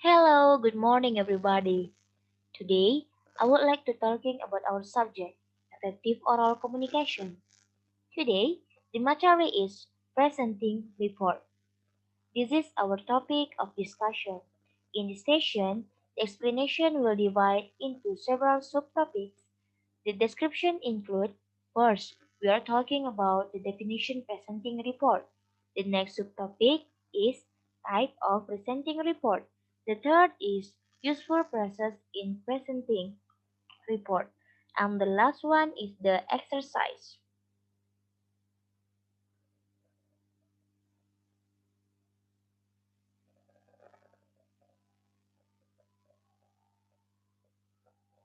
Hello, good morning everybody. Today, I would like to talking about our subject, effective oral communication. Today, the material is presenting report. This is our topic of discussion. In this session, the explanation will divide into several subtopics. The description include first, we are talking about the definition presenting report. The next subtopic is type of presenting report. The third is useful process in presenting report. And the last one is the exercise.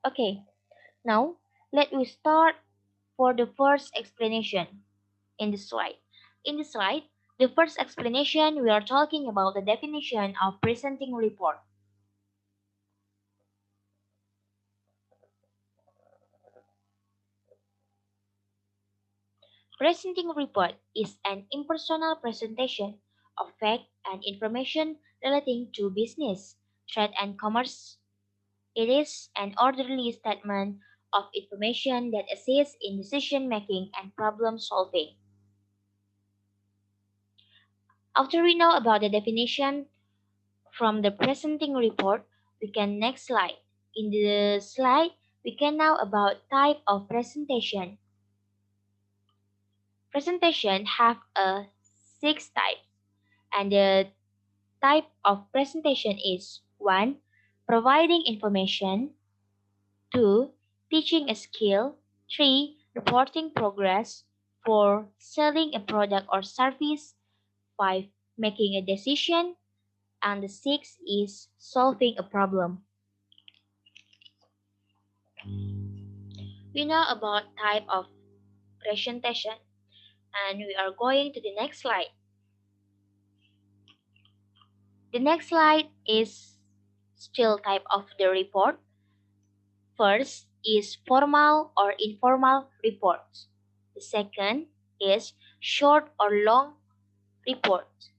Okay, now let we start for the first explanation in the slide. In the slide, the first explanation we are talking about the definition of presenting report. Presenting report is an impersonal presentation of fact and information relating to business, trade and commerce. It is an orderly statement of information that assists in decision making and problem solving. After we know about the definition from the presenting report, we can next slide. In the slide, we can know about type of presentation. Presentation have a six types, and the type of presentation is 1. Providing information. 2. Teaching a skill. 3. Reporting progress. 4. Selling a product or service. 5. Making a decision. And the 6 is solving a problem. We know about type of presentation and we are going to the next slide. The next slide is still type of the report. First is formal or informal reports. The second is short or long reports.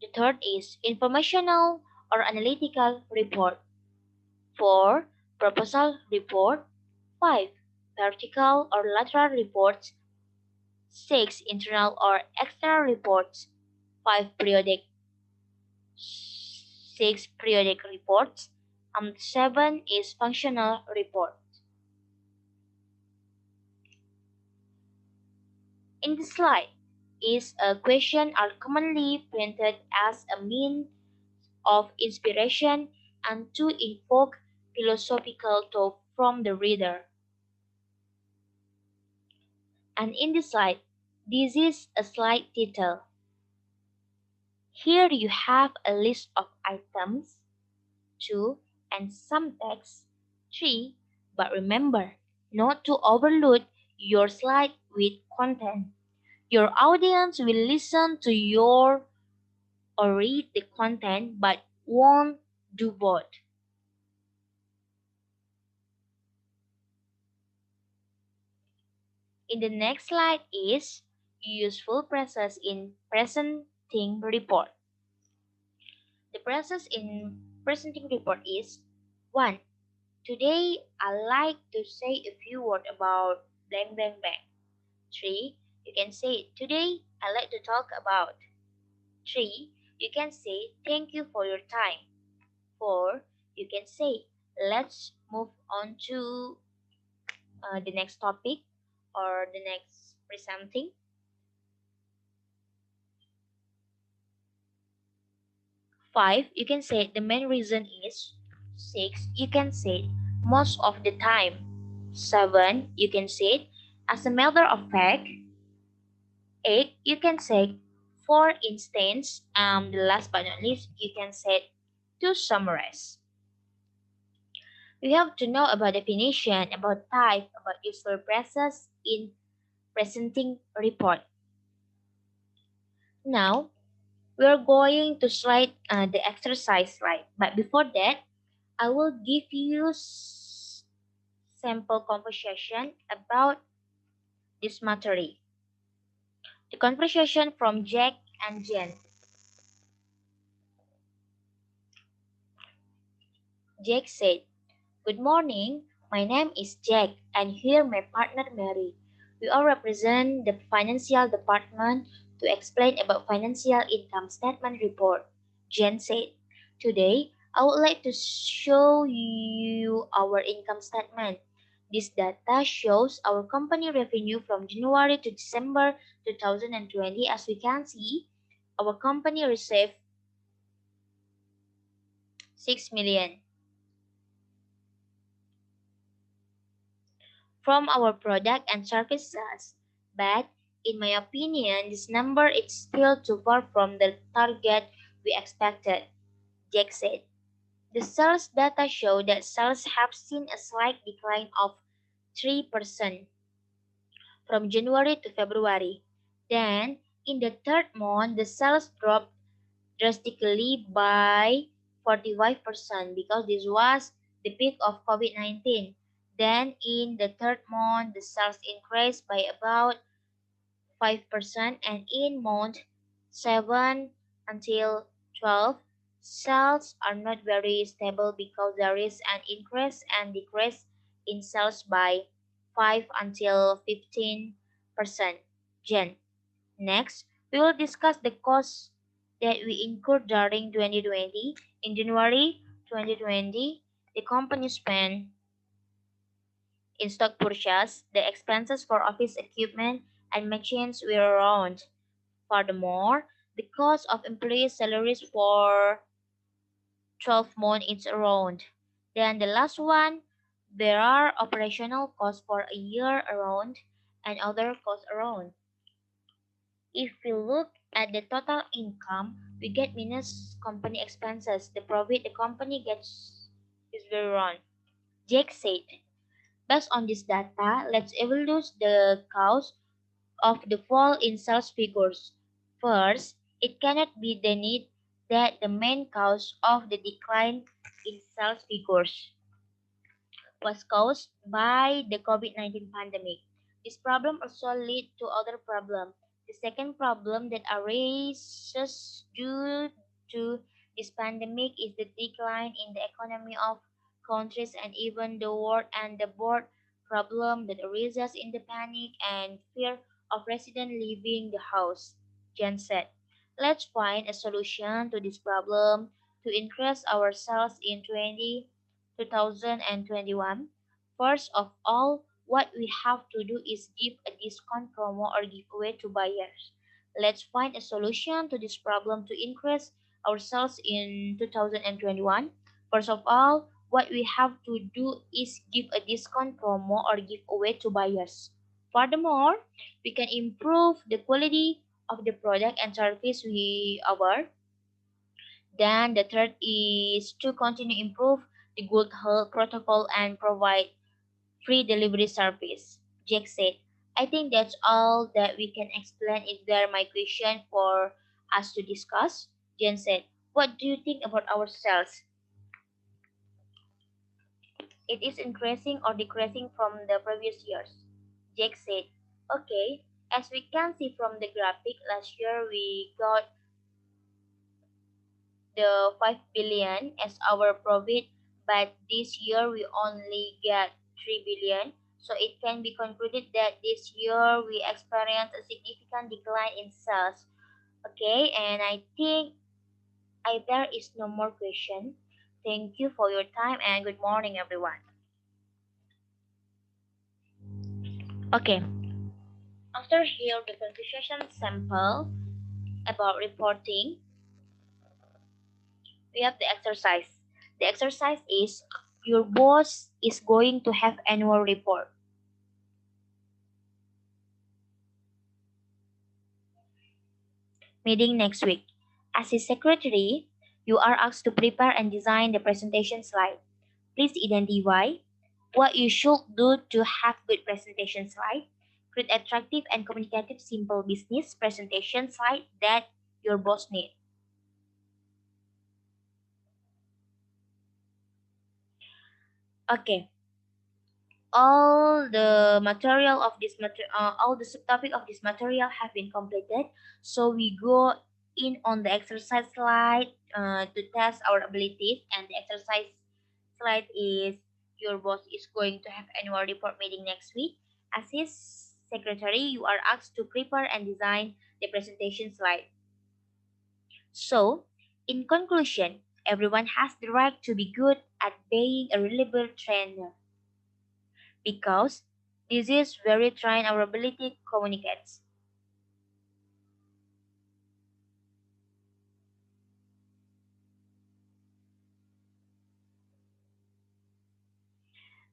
The third is informational or analytical report. 4. Proposal report. 5. Vertical or lateral reports. 6. Internal or external reports. 5. Periodic. 6. Periodic reports. And 7 is functional report. In the slide is a question are commonly printed as a means of inspiration and to evoke philosophical thought from the reader. And in the slide, this is a slide title. Here you have a list of items, 2, and some text, 3, but remember not to overload your slide with content. Your audience will listen to your or read the content but won't do both. In the next slide is useful process in presenting report. The process in presenting report is 1. Today I like to say a few words about blank blank blank. 3. You can say today I like to talk about. 3. You can say thank you for your time. 4. You can say let's move on to the next topic or the next presenting. 5. You can say the main reason is. 6. You can say most of the time. 7. You can say as a matter of fact. 8. You can say for instance. The last but not least, you can say to summarize. We have to know about definition, about type, about useful process in presenting report. Now, we are going to slide the exercise slide. But before that, I will give you sample conversation about this material. The conversation from Jack and Jen. Jake said, "Good morning. My name is Jack, and here my partner Mary. We all represent the financial department to explain about financial income statement report." Jen said, "Today, I would like to show you our income statement. This data shows our company revenue from January to December 2020. As we can see, our company received 6 million from our product and service sales. But in my opinion, this number is still too far from the target we expected," Jack said. "The sales data show that sales have seen a slight decline of 3% from January to February. Then, in the third month, the sales dropped drastically by 45% because this was the peak of COVID-19. Then, in the third month, the sales increased by about 5%, and in month 7 until 12, sales are not very stable because there is an increase and decrease in sales by 5 until 15%. Jen. Next, we will discuss the costs that we incurred during 2020. In January 2020, the company spent in stock purchase, the expenses for office equipment and machines were around. Furthermore, the cost of employee salaries for 12 months is around. Then the last one, there are operational costs for a year around and other costs around. If we look at the total income, we get minus company expenses. The profit the company gets is very round. Jake said, "Based on this data, let's evaluate the cause of the fall in sales figures. First, it cannot be denied that the main cause of the decline in sales figures was caused by the COVID-19 pandemic. This problem also led to other problems. The second problem that arises due to this pandemic is the decline in the economy of countries and even the world, and the board problem that arises in the panic and fear of residents leaving the house." Jen said, "Let's find a solution to this problem to increase our sales in 2021. First of all, what we have to do is give a discount promo or giveaway to buyers. Let's find a solution to this problem to increase our sales in 2021. First of all, what we have to do is give a discount promo or giveaway to buyers. Furthermore, we can improve the quality of the product and service we offer. Then the third is to continue improve the good health protocol and provide free delivery service." Jake said, "I think that's all that we can explain. Is there my question for us to discuss?" Jen said, "What do you think about our sales? It is increasing or decreasing from the previous years?" Jake said, "Okay, as we can see from the graphic, last year we got the 5 billion as our profit, but this year we only get 3 billion. So it can be concluded that this year we experience a significant decline in sales." Okay, and I think there is no more question. Thank you for your time and good morning, everyone. Okay, after here the conversation sample about reporting, we have the exercise. The exercise is your boss is going to have annual report meeting next week. As his secretary, you are asked to prepare and design the presentation slide. Please identify what you should do to have good presentation slide. Create attractive and communicative simple business presentation slide that your boss needs. Okay, all the subtopic of this material have been completed. So we go in on the exercise slide to test our abilities, and the exercise slide is your boss is going to have annual report meeting next week. As his secretary, you are asked to prepare and design the presentation slide. So, in conclusion, everyone has the right to be good at being a reliable trainer because this is where we train our ability to communicate.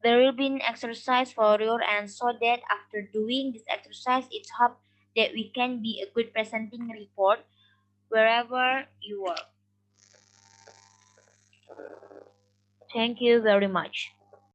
There will be an exercise for your and so that after doing this exercise, it's hope that we can be a good presenting report wherever you work. Thank you very much.